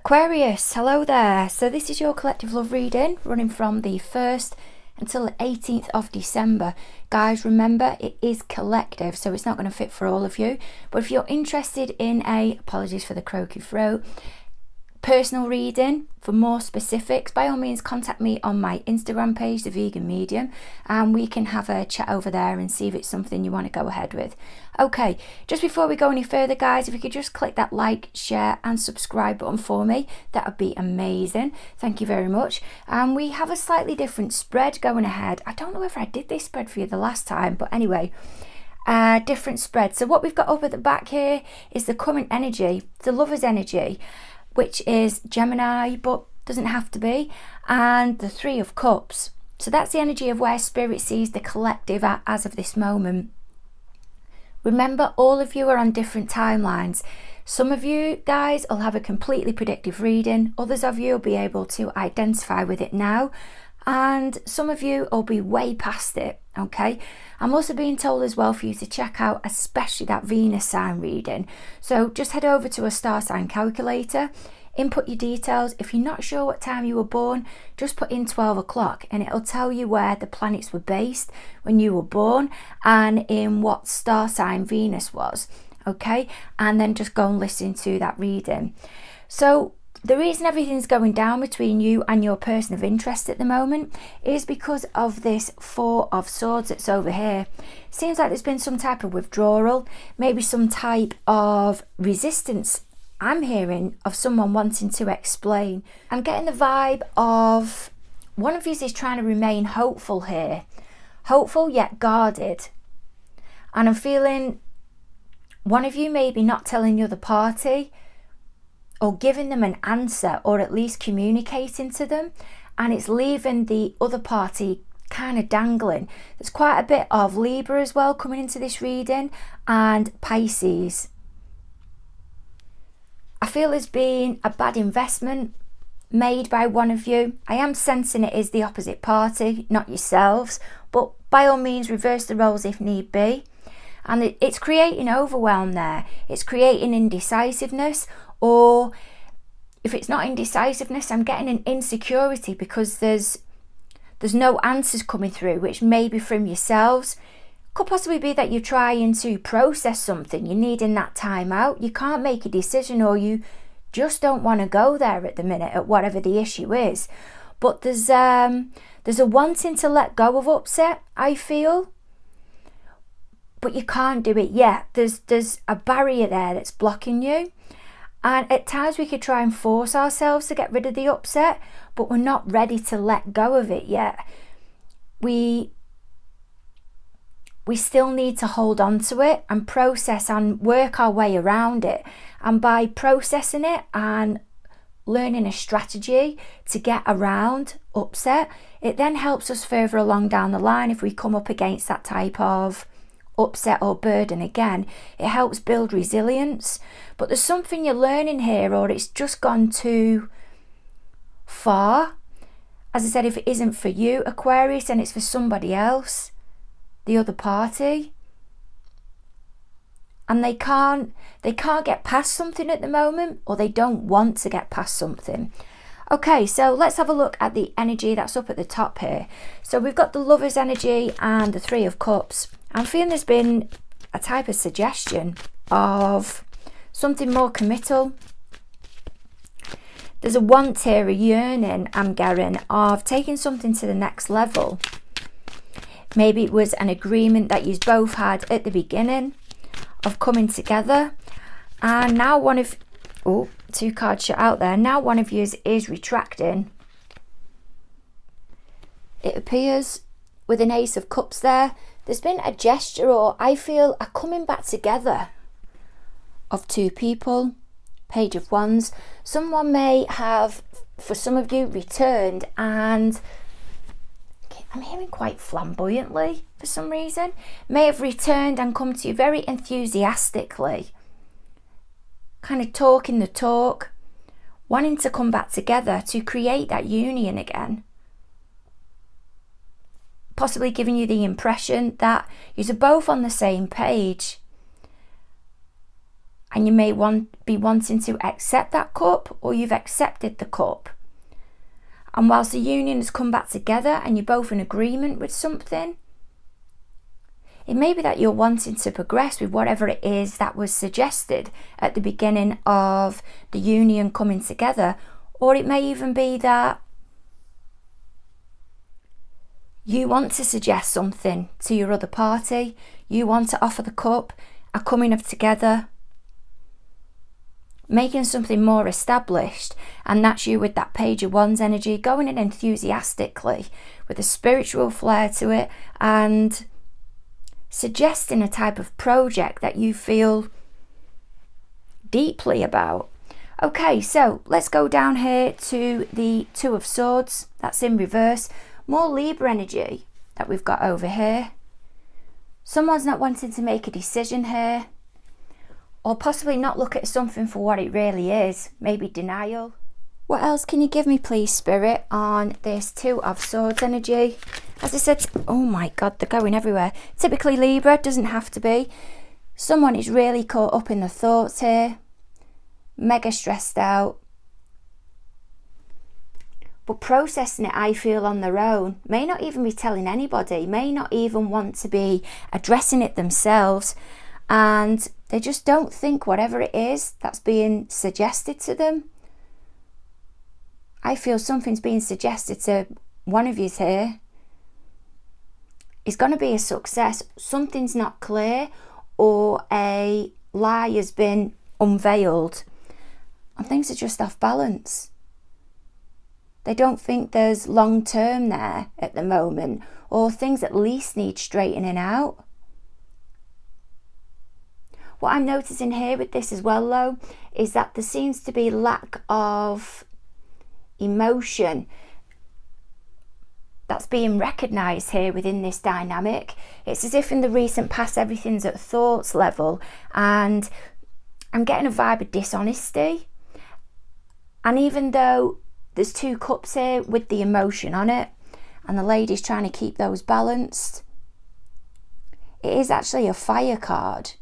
Aquarius, hello there. So this is your collective love reading running from the 1st until the 18th of December. Guys, remember it is collective, so it's not going to fit for all of you. But if you're interested in apologies for the croaky throat, personal reading for more specifics, by all means contact me on my Instagram page, The Vegan Medium, and we can have a chat over there and see if it's something you want to go ahead with. Okay, just before we go any further, guys, if you could just click that like, share and subscribe button for me, that would be amazing. Thank you very much. And we have a slightly different spread going ahead. I don't know if I did this spread for you the last time, but anyway, different spread. So what we've got up at the back here is the current energy, the lover's energy, which is Gemini, but doesn't have to be, and the Three of Cups. So that's the energy of where Spirit sees the collective at as of this moment. Remember, all of you are on different timelines. Some of you guys will have a completely predictive reading, others of you will be able to identify with it now, and some of you will be way past it. Okay, I'm also being told as well for you to check out especially that Venus sign reading. So just head over to a star sign calculator, input your details. If you're not sure what time you were born, just put in 12 o'clock and it'll tell you where the planets were based when you were born and in what star sign Venus was. Okay, and then just go and listen to that reading. So the reason everything's going down between you and your person of interest at the moment is because of this Four of Swords that's over here. Seems like there's been some type of withdrawal, maybe some type of resistance. I'm hearing of someone wanting to explain. I'm getting the vibe of one of you is trying to remain hopeful here. Hopeful yet guarded. And I'm feeling one of you maybe not telling the other party or giving them an answer, or at least communicating to them, and it's leaving the other party kind of dangling. There's quite a bit of Libra as well coming into this reading, and Pisces. I feel there's been a bad investment made by one of you. I am sensing it is the opposite party, not yourselves, but by all means reverse the roles if need be. And it's creating overwhelm there. It's creating indecisiveness, or if it's not indecisiveness, I'm getting an insecurity because there's no answers coming through, which may be from yourselves. Could possibly be that you're trying to process something, you're needing that time out, you can't make a decision, or you just don't want to go there at the minute at whatever the issue is. But there's a wanting to let go of upset, I feel, but you can't do it yet. There's a barrier there that's blocking you. And at times we could try and force ourselves to get rid of the upset, but we're not ready to let go of it yet. We still need to hold on to it and process and work our way around it. And by processing it and learning a strategy to get around upset, it then helps us further along down the line if we come up against that type of upset or burden again. It helps build resilience. But there's something you're learning here, or it's just gone too far. As I said, if it isn't for you, Aquarius, then it's for somebody else, the other party, and they can't get past something at the moment, or they don't want to get past something. Okay, so let's have a look at the energy that's up at the top here. So we've got the Lover's energy and the Three of Cups. I'm feeling there's been a type of suggestion of something more committal. There's a want here, a yearning, I'm getting, of taking something to the next level. Maybe it was an agreement that you both had at the beginning of coming together, and now one of, oh, two cards shut out there. Now one of you is retracting. It appears with an Ace of Cups there. There's been a gesture, or I feel a coming back together of two people. Page of Wands. Someone may have, for some of you, returned, and I'm hearing quite flamboyantly for some reason, may have returned and come to you very enthusiastically, kind of talking the talk, wanting to come back together to create that union again. Possibly giving you the impression that you're both on the same page. and you may be wanting to accept that cup, or you've accepted the cup. And whilst the union has come back together and you're both in agreement with something, it may be that you're wanting to progress with whatever it is that was suggested at the beginning of the union coming together. Or it may even be that you want to suggest something to your other party. You want to offer the cup, a coming of together, making something more established. And that's you with that Page of Wands energy, going in enthusiastically with a spiritual flair to it, and suggesting a type of project that you feel deeply about. Okay, so let's go down here to the Two of Swords. That's in reverse. More Libra energy that we've got over here. Someone's not wanting to make a decision here, or possibly not look at something for what it really is. Maybe denial. What else can you give me, please, Spirit, on this Two of Swords energy? As I said, oh my God, they're going everywhere. Typically Libra, doesn't have to be. Someone is really caught up in the thoughts here. Mega stressed out. But processing it, I feel, on their own. May not even be telling anybody. May not even want to be addressing it themselves. And they just don't think whatever it is that's being suggested to them. I feel something's being suggested to one of you here is going to be a success. Something's not clear, or a lie has been unveiled, and things are just off balance. They don't think there's long term there at the moment, or things at least need straightening out. What I'm noticing here with this as well, though, is that there seems to be lack of emotion that's being recognised here within this dynamic. It's as if in the recent past everything's at thoughts level, and I'm getting a vibe of dishonesty. And even though there's two cups here with the emotion on it, and the lady's trying to keep those balanced, it is actually a fire card.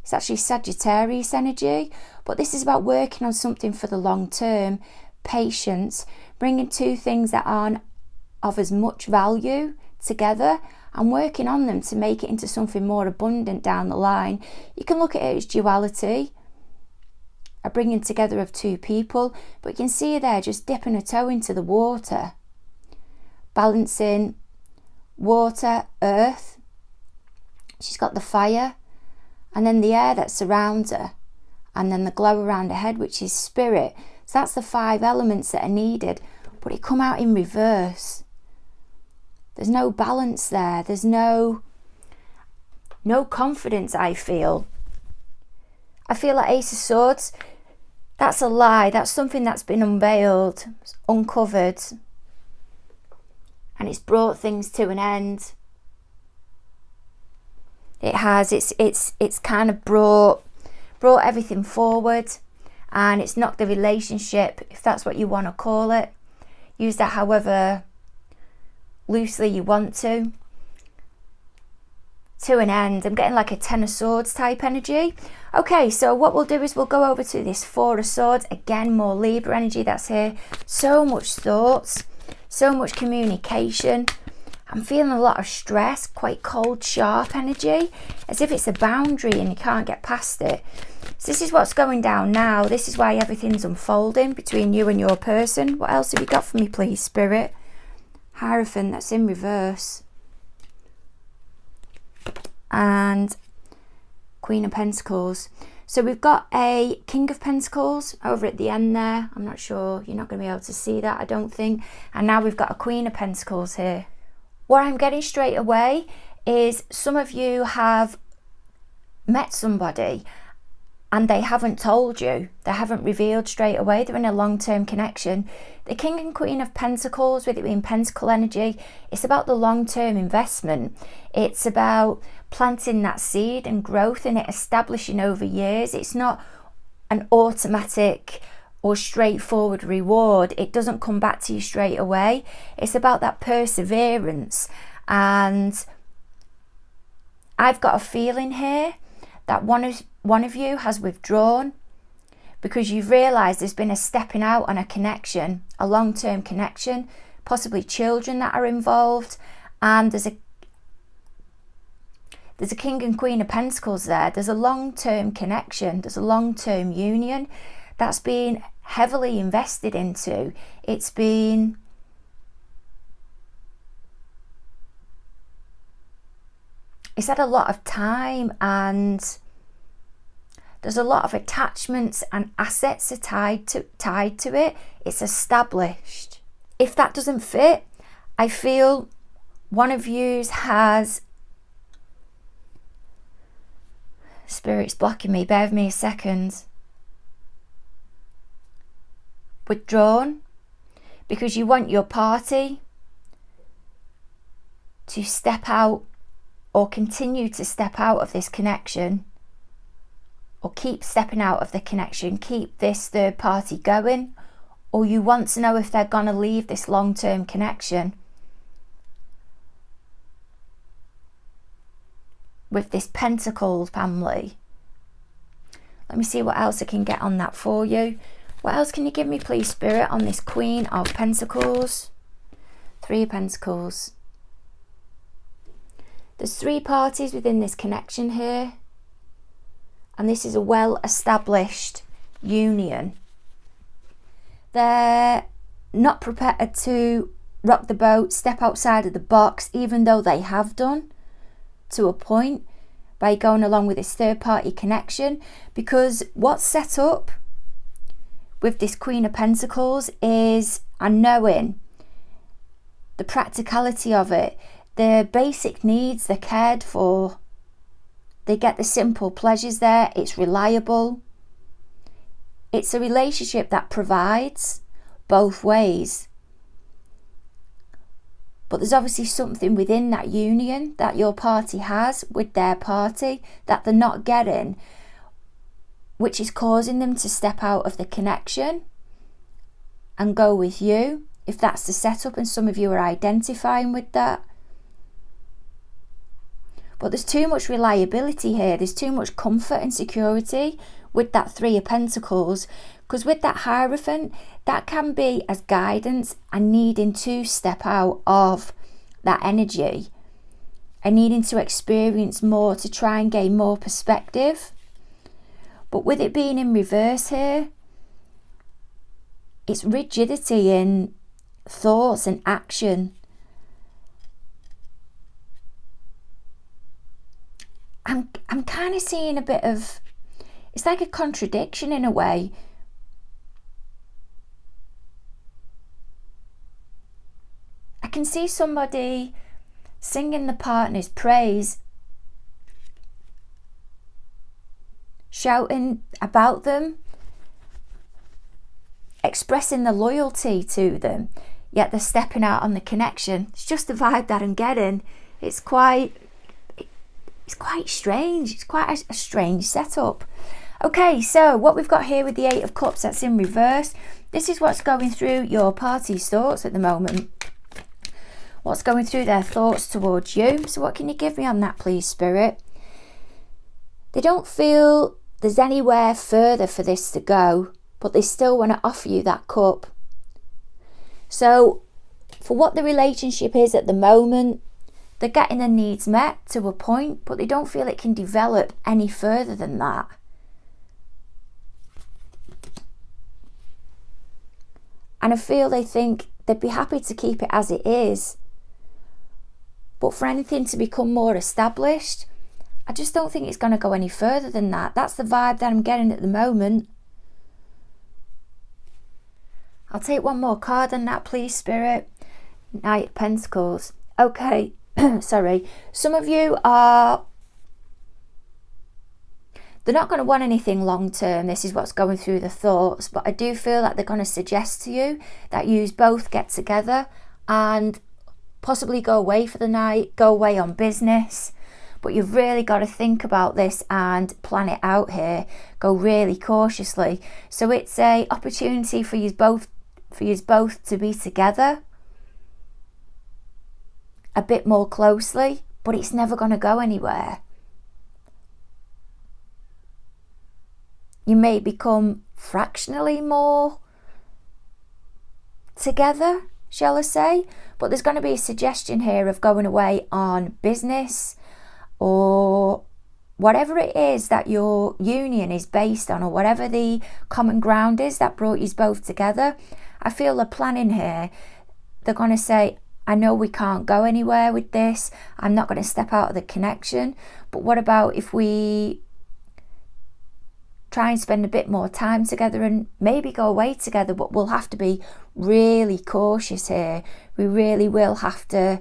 It's actually Sagittarius energy, but this is about working on something for the long term. Patience, bringing two things that aren't of as much value together and working on them to make it into something more abundant down the line. You can look at it as duality, a bringing together of two people, but you can see her there just dipping her toe into the water, balancing water, earth. She's got the fire, and then the air that surrounds her, and then the glow around her head, which is spirit. So that's the 5 elements that are needed, but it come out in reverse. There's no balance there. There's no confidence, I feel. I feel like Ace of Swords, that's a lie. That's something that's been unveiled, uncovered, and it's brought things to an end. It has. It's kind of brought everything forward. And it's knocked the relationship, if that's what you want to call it, use that however loosely you want to an end. I'm getting like a 10 of Swords type energy. Okay, so what we'll do is we'll go over to this 4 of Swords. Again, more Libra energy that's here. So much thoughts, so much communication. I'm feeling a lot of stress, quite cold, sharp energy, as if it's a boundary and you can't get past it. So this is what's going down now. This is why everything's unfolding between you and your person. What else have you got for me, please, Spirit? Hierophant, that's in reverse. And Queen of Pentacles. So we've got a King of Pentacles over at the end there. I'm not sure, you're not going to be able to see that, I don't think. And now we've got a Queen of Pentacles here. What I'm getting straight away is some of you have met somebody and they haven't told you, they haven't revealed straight away, they're in a long-term connection. The King and Queen of Pentacles, with it being Pentacle energy, it's about the long-term investment. It's about planting that seed and growth in it, establishing over years. It's not an automatic or straightforward reward. It doesn't come back to you straight away. It's about that perseverance. And I've got a feeling here that one of you has withdrawn because you've realised there's been a stepping out on a connection, a long-term connection, possibly children that are involved, and there's a King and Queen of Pentacles there. There's a long-term connection, there's a long-term union that's been heavily invested into. It's had a lot of time, and there's a lot of attachments and assets are tied to it. It's established. If that doesn't fit, I feel one of you has, Spirit's blocking me, bear with me a second, withdrawn because you want your party to step out or continue to step out of this connection, or keep stepping out of the connection, keep this third party going, or you want to know if they're going to leave this long-term connection with this Pentacle family. Let me see what else I can get on that for you. What else can you give me, please, Spirit, on this Queen of Pentacles? Three of Pentacles. There's three parties within this connection here, and this is a well-established union. They're not prepared to rock the boat, step outside of the box, even though they have done to a point by going along with this third-party connection, because what's set up with this Queen of Pentacles is a knowing, the practicality of it. Their basic needs, they're cared for. They get the simple pleasures there. It's reliable. It's a relationship that provides both ways. But there's obviously something within that union that your party has with their party that they're not getting, which is causing them to step out of the connection and go with you, if that's the setup, and some of you are identifying with that. But there's too much reliability here. There's too much comfort and security with that Three of Pentacles. Because with that Hierophant, that can be as guidance and needing to step out of that energy and needing to experience more to try and gain more perspective. But with it being in reverse here, it's rigidity in thoughts and action. I'm kind of seeing a bit of, it's like a contradiction in a way. I can see somebody singing the partner's praise, shouting about them, expressing the loyalty to them, yet they're stepping out on the connection. It's just the vibe that I'm getting. It's quite strange. It's quite a strange setup. Okay, so what we've got here with the Eight of Cups, that's in reverse. This is what's going through your party's thoughts at the moment. What's going through their thoughts towards you. So what can you give me on that, please, Spirit? They don't feel there's anywhere further for this to go, but they still want to offer you that cup. So for what the relationship is at the moment, they're getting their needs met to a point, but they don't feel it can develop any further than that. And I feel they think they'd be happy to keep it as it is. But for anything to become more established, I just don't think it's going to go any further than that. That's the vibe that I'm getting at the moment. I'll take one more card on that, please, Spirit. Knight of Pentacles. Okay. Sorry, some of you are, they're not going to want anything long term. This is what's going through the thoughts, but I do feel like they're going to suggest to you that you both get together and possibly go away for the night, go away on business. But you've really got to think about this and plan it out here. Go really cautiously. So it's a opportunity for you both to be together a bit more closely, but it's never going to go anywhere. you may become fractionally more together, shall I say. But there's going to be a suggestion here of going away on business, or whatever it is that your union is based on, or whatever the common ground is that brought you both together. I feel the planning here. They're going to say, I know we can't go anywhere with this. I'm not going to step out of the connection. But what about if we try and spend a bit more time together and maybe go away together? But we'll have to be really cautious here. We really will have to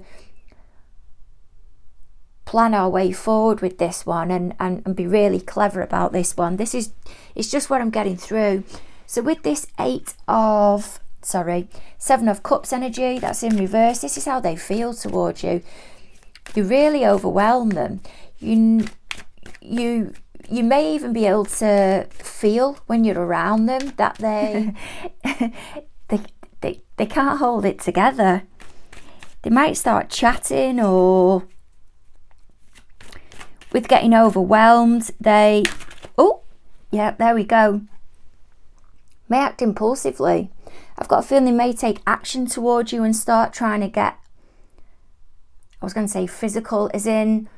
plan our way forward with this one, and be really clever about this one. It's just what I'm getting through. So with this Seven of Cups energy, that's in reverse, this is how they feel towards you. You really overwhelm them. You may even be able to feel when you're around them that they can't hold it together. They might start chatting, or with getting overwhelmed, there we go. May act impulsively. I've got a feeling they may take action towards you and start trying to get, I was going to say physical, as in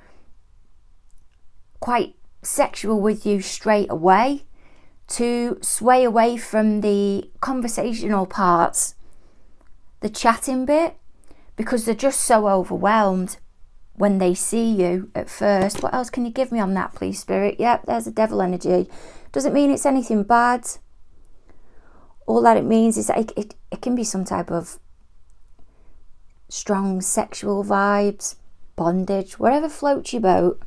quite sexual with you straight away, to sway away from the conversational parts, the chatting bit, because they're just so overwhelmed when they see you at first. What else can you give me on that, please, Spirit? Yep, there's a devil energy. Doesn't mean it's anything bad. All that it means is that it can be some type of strong sexual vibes, bondage, whatever floats your boat.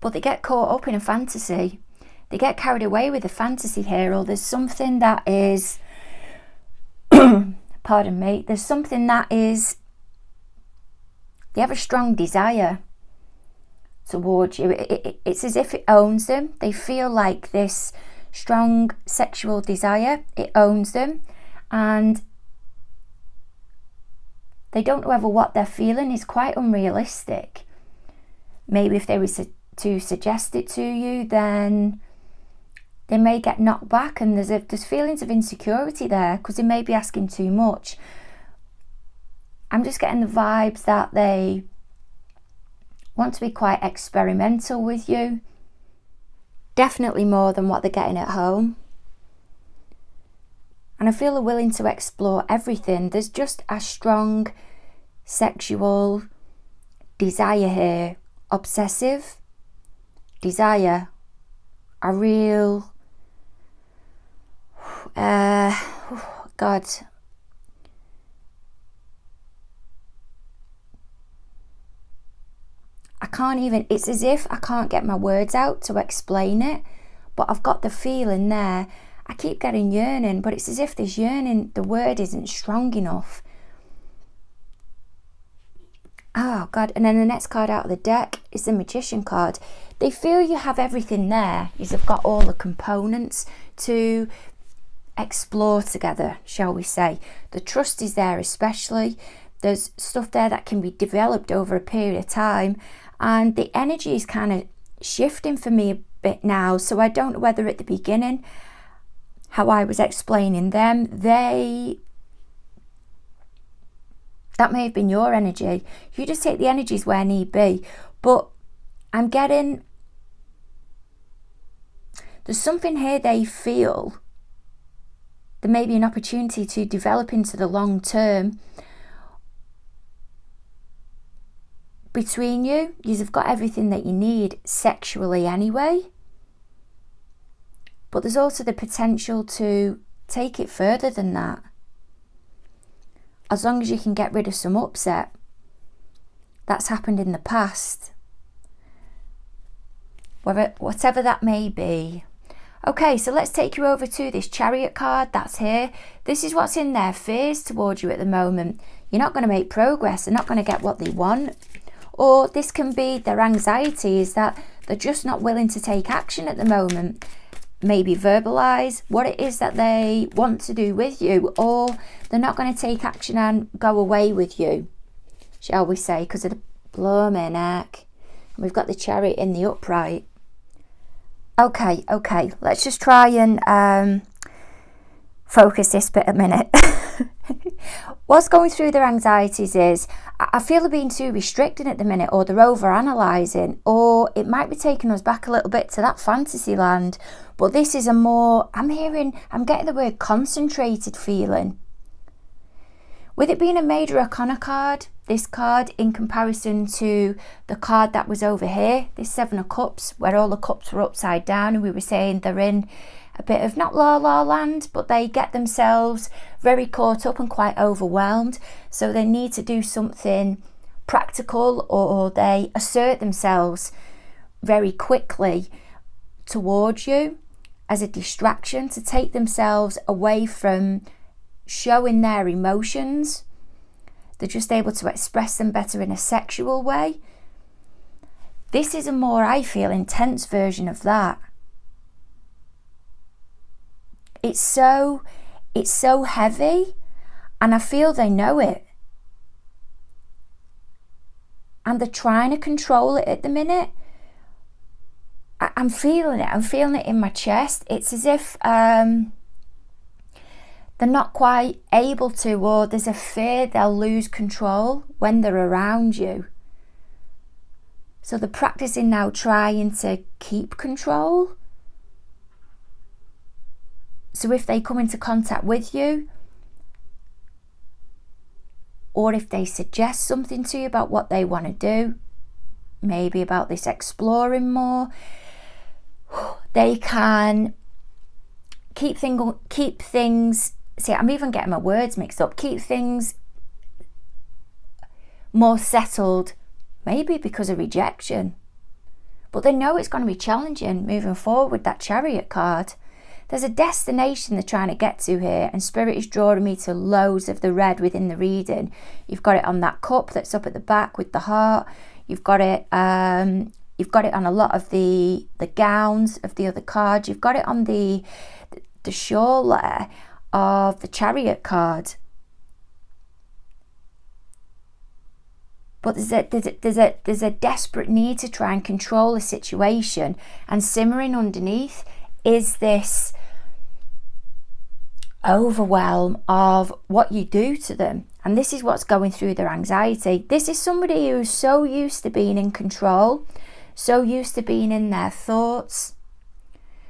But they get caught up in a fantasy. They get carried away with a fantasy here, or there's something that is, pardon me, there's something that is, they have a strong desire towards you. It's as if it owns them. They feel like this strong sexual desire, it owns them, and they don't know whether what they're feeling is quite unrealistic. Maybe if they were to suggest it to you, then they may get knocked back, and there's feelings of insecurity there because they may be asking too much. I'm just getting the vibes that they want to be quite experimental with you. Definitely more than what they're getting at home. And I feel they're willing to explore everything. There's just a strong sexual desire here. Obsessive desire. A real... God... I can't even, it's as if I can't get my words out to explain it, but I've got the feeling there. I keep getting yearning, but it's as if this yearning, the word isn't strong enough. Oh God, and then the next card out of the deck is the Magician card. They feel you have everything there. You've got all the components to explore together, shall we say. The trust is there especially. There's stuff there that can be developed over a period of time. And the energy is kind of shifting for me a bit now. So I don't know whether at the beginning, how I was explaining them, that may have been your energy. You just take the energies where need be. But I'm getting, there's something here they feel. There may be an opportunity to develop into the long term. Between you, you've got everything that you need sexually anyway. But there's also the potential to take it further than that. As long as you can get rid of some upset that's happened in the past. Whatever that may be. Okay, so let's take you over to this Chariot card that's here. This is what's in their fears towards you at the moment. You're not going to make progress. They're not going to get what they want. Or this can be their anxiety, is that they're just not willing to take action at the moment. Maybe verbalize what it is that they want to do with you, or they're not going to take action and go away with you, shall we say, because of the blooming heck. We've got the Chariot in the upright. Okay, let's just try and focus this bit a minute. What's going through their anxieties is, I feel they're being too restricting at the minute, or they're over-analysing, or it might be taking us back a little bit to that fantasy land. But this is a more, I'm getting the word concentrated feeling. With it being a major arcana card, this card in comparison to the card that was over here, this 7 of Cups, where all the cups were upside down, and we were saying they're in a bit of not la la land, but they get themselves very caught up and quite overwhelmed, so they need to do something practical, or they assert themselves very quickly towards you as a distraction to take themselves away from showing their emotions. They're just able to express them better in a sexual way. This is a more, I feel, intense version of that. It's so heavy, and I feel they know it. And they're trying to control it at the minute. I'm feeling it in my chest. It's as if they're not quite able to, or there's a fear they'll lose control when they're around you. So they're practicing now trying to keep control. So if they come into contact with you, or if they suggest something to you about what they want to do, maybe about this exploring more, they can keep things, see, I'm even getting my words mixed up, keep things more settled, maybe because of rejection. But they know it's going to be challenging moving forward with that Chariot card. There's a destination they're trying to get to here, and Spirit is drawing me to loads of the red within the reading. You've got it on that cup that's up at the back with the heart. You've got it on a lot of the gowns of the other cards. You've got it on the shawl there of the Chariot card. But there's a desperate need to try and control a situation, and simmering underneath is this overwhelm of what you do to them. And this is what's going through their anxiety. This is somebody who's so used to being in control, so used to being in their thoughts,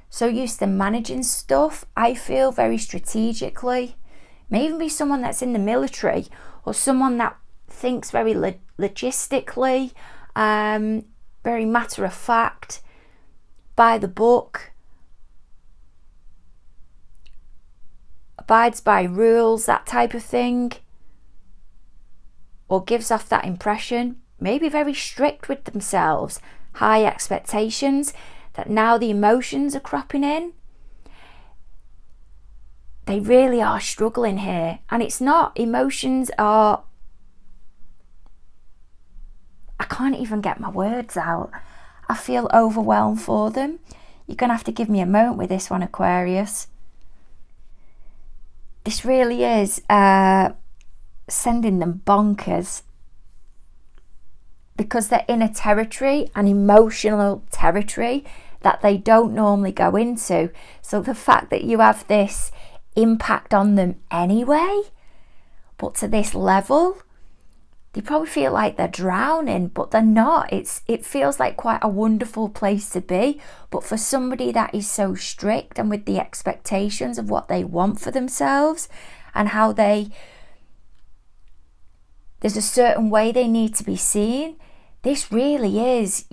so used to managing stuff, I feel, very strategically. May even be someone that's in the military, or someone that thinks very logistically, very matter of fact, by the book, abides by rules, that type of thing, or gives off that impression. Maybe very strict with themselves, high expectations, that now the emotions are cropping in. They really are struggling here, and it's not, emotions are, I can't even get my words out. I feel overwhelmed for them. You're going to have to give me a moment with this one, Aquarius. This really is sending them bonkers, because they're in a territory, an emotional territory that they don't normally go into. So the fact that you have this impact on them anyway, but to this level, they probably feel like they're drowning, but they're not. It feels like quite a wonderful place to be. But for somebody that is so strict and with the expectations of what they want for themselves, and how there's a certain way they need to be seen, this really is,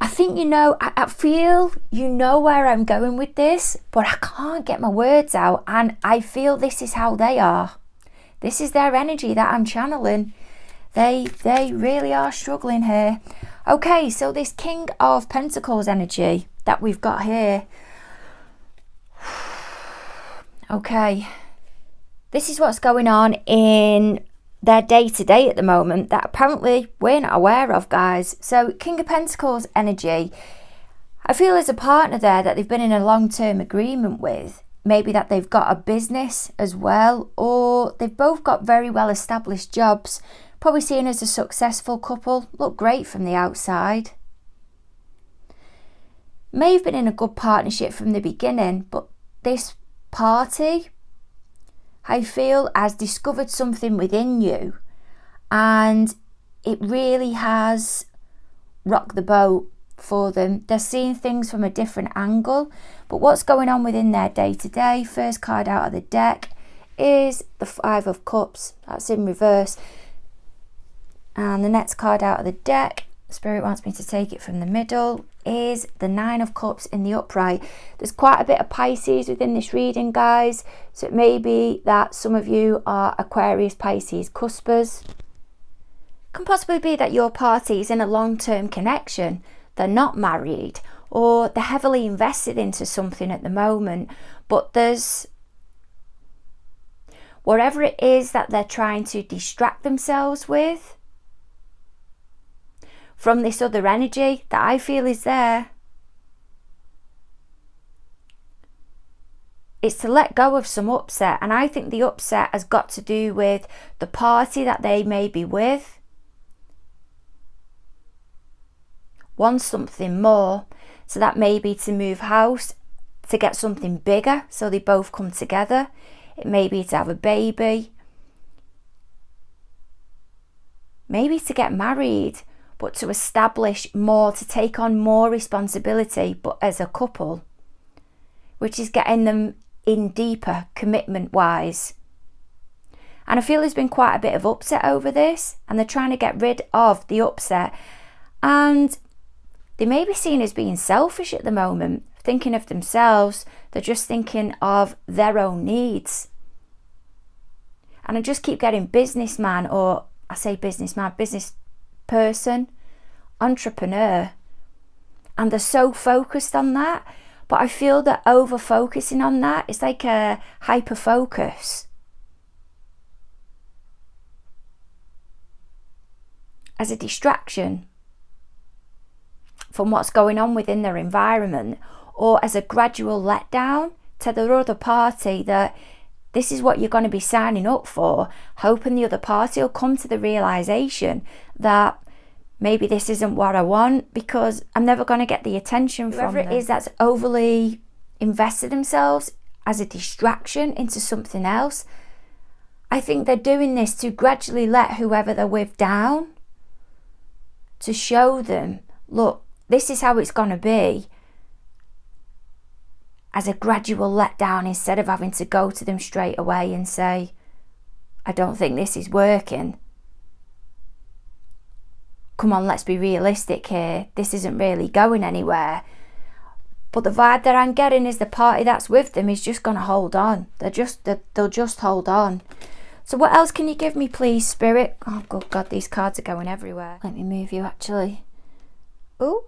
I think, I feel where I'm going with this, but I can't get my words out, and I feel this is how they are. This is their energy that I'm channeling. They really are struggling here. Okay, so this King of Pentacles energy that we've got here. Okay, this is what's going on in their day-to-day at the moment that apparently we're not aware of, guys. So King of Pentacles energy, I feel there's a partner there that they've been in a long-term agreement with. Maybe that they've got a business as well, or they've both got very well established jobs, probably seen as a successful couple, look great from the outside. may have been in a good partnership from the beginning, but this party, I feel, has discovered something within you, and it really has rocked the boat for them. They're seeing things from a different angle. But what's going on within their day-to-day? First card out of the deck is the Five of Cups. That's in reverse. And the next card out of the deck, Spirit wants me to take it from the middle, is the Nine of Cups in the upright. There's quite a bit of Pisces within this reading, guys. So it may be that some of you are Aquarius, Pisces, cuspers. Can possibly be that your party is in a long-term connection. They're not married, or they're heavily invested into something at the moment, but there's whatever it is that they're trying to distract themselves with from this other energy that I feel is there. It's to let go of some upset, and I think the upset has got to do with the party that they may be with wants something more, so that may be to move house, to get something bigger so they both come together. It may be to have a baby, maybe to get married, but to establish more, to take on more responsibility, but as a couple, which is getting them in deeper commitment wise. And I feel there's been quite a bit of upset over this, and they're trying to get rid of the upset, and they may be seen as being selfish at the moment, thinking of themselves. They're just thinking of their own needs. And I just keep getting businessman, or I say businessman, business person, entrepreneur. And they're so focused on that. But I feel that over focusing on that, it's like a hyper focus. As a distraction from what's going on within their environment, or as a gradual letdown to the other party that this is what you're going to be signing up for, hoping the other party will come to the realization that maybe this isn't what I want, because I'm never going to get the attention from whoever it is that's overly invested themselves as a distraction into something else. I think they're doing this to gradually let whoever they're with down, to show them, look, this is how it's going to be, as a gradual letdown, instead of having to go to them straight away and say, I don't think this is working. Come on, let's be realistic here. This isn't really going anywhere. But the vibe that I'm getting is the party that's with them is just going to hold on. They'll just hold on. So what else can you give me, please, Spirit? Oh, good God, these cards are going everywhere. Let me move you, actually. Oh,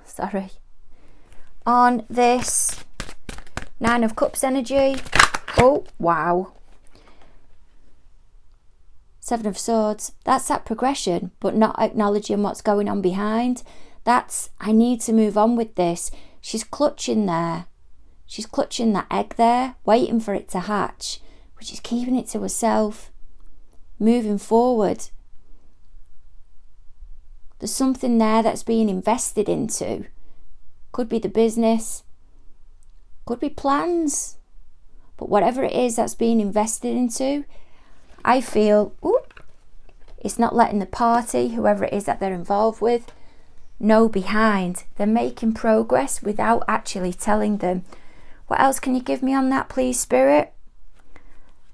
sorry. On this Nine of Cups energy. Oh, wow. Seven of Swords. That's that progression, but not acknowledging what's going on behind. That's, I need to move on with this. She's clutching there. She's clutching that egg there, waiting for it to hatch, but she's keeping it to herself, moving forward. There's something there that's being invested into. Could be the business, could be plans, but whatever it is that's being invested into, I feel, it's not letting the party, whoever it is that they're involved with, know behind. They're making progress without actually telling them. What else can you give me on that, please, Spirit?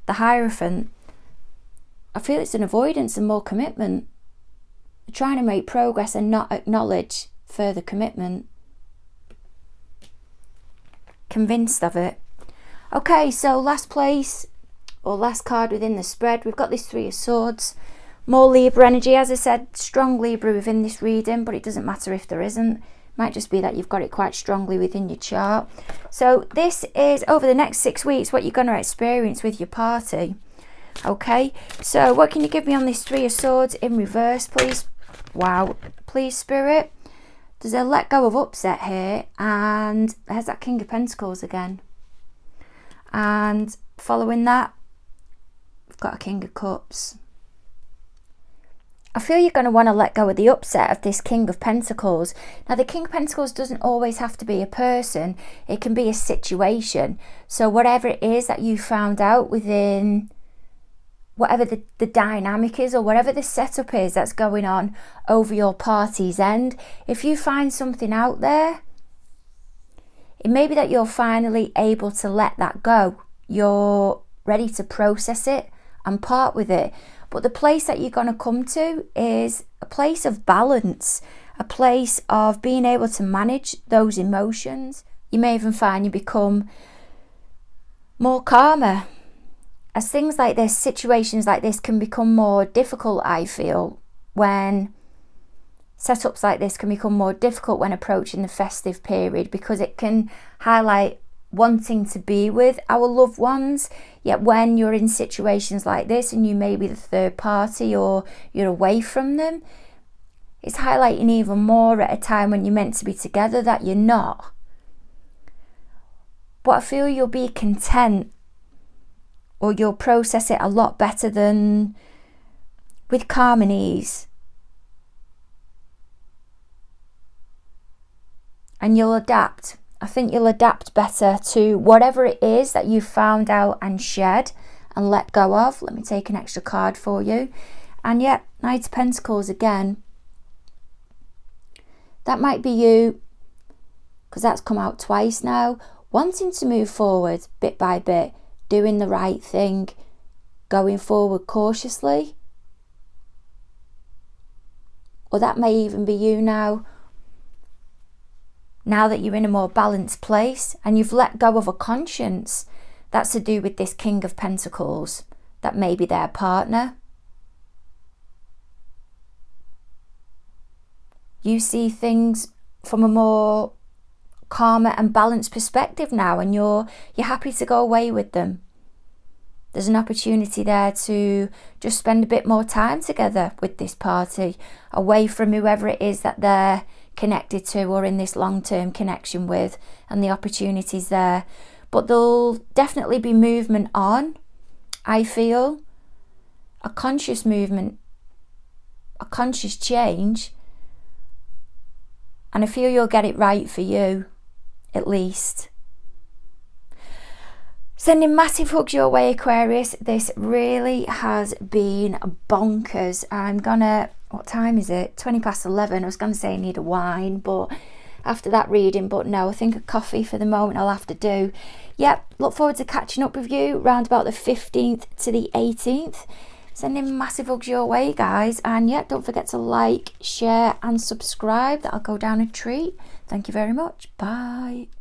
The Hierophant. I feel it's an avoidance and more commitment. They're trying to make progress and not acknowledge further commitment. Convinced of it. Okay, so last place, or last card within the spread, we've got this Three of Swords. More Libra energy, as I said, strong Libra within this reading, but it doesn't matter if there isn't. It might just be that you've got it quite strongly within your chart. So this is, over the next 6 weeks, what you're going to experience with your party. Okay, so what can you give me on this Three of Swords in reverse, please? Wow, please, Spirit. There's a let go of upset here, and there's that King of Pentacles again. And following that, we've got a King of Cups. I feel you're going to want to let go of the upset of this King of Pentacles. Now, the King of Pentacles doesn't always have to be a person. It can be a situation. So whatever it is that you found out within, whatever the dynamic is, or whatever the setup is that's going on over your party's end, if you find something out there, it may be that you're finally able to let that go. You're ready to process it and part with it. But the place that you're going to come to is a place of balance, a place of being able to manage those emotions. You may even find you become more calmer. As things like this, situations like this can become more difficult, I feel, when setups like this can become more difficult when approaching the festive period, because it can highlight wanting to be with our loved ones, yet when you're in situations like this and you may be the third party or you're away from them, it's highlighting even more at a time when you're meant to be together that you're not. But I feel you'll be content, or you'll process it a lot better than with calm and ease. And you'll adapt. I think you'll adapt better to whatever it is that you found out and shared and let go of. Let me take an extra card for you. And yet, Knight of Pentacles again. That might be you, because that's come out twice now, wanting to move forward bit by bit, doing the right thing, going forward cautiously. Or that may even be you now that you're in a more balanced place and you've let go of a conscience that's to do with this King of Pentacles. That may be their partner. You see things from a more calmer and balanced perspective now, and you're happy to go away with them. There's an opportunity there to just spend a bit more time together with this party, away from whoever it is that they're connected to or in this long-term connection with, and the opportunities there. But there'll definitely be movement on, I feel, a conscious movement, a conscious change, and I feel you'll get it right for you, at least. Sending massive hugs your way, Aquarius. This really has been bonkers. I'm gonna, what time is it? 11:20. I was gonna say I need a wine, but after that reading, but no, I think a coffee for the moment I'll have to do. Yep, look forward to catching up with you around about the 15th to the 18th. Sending massive hugs your way, guys. And yeah, don't forget to like, share and subscribe. That'll go down a treat. Thank you very much. Bye.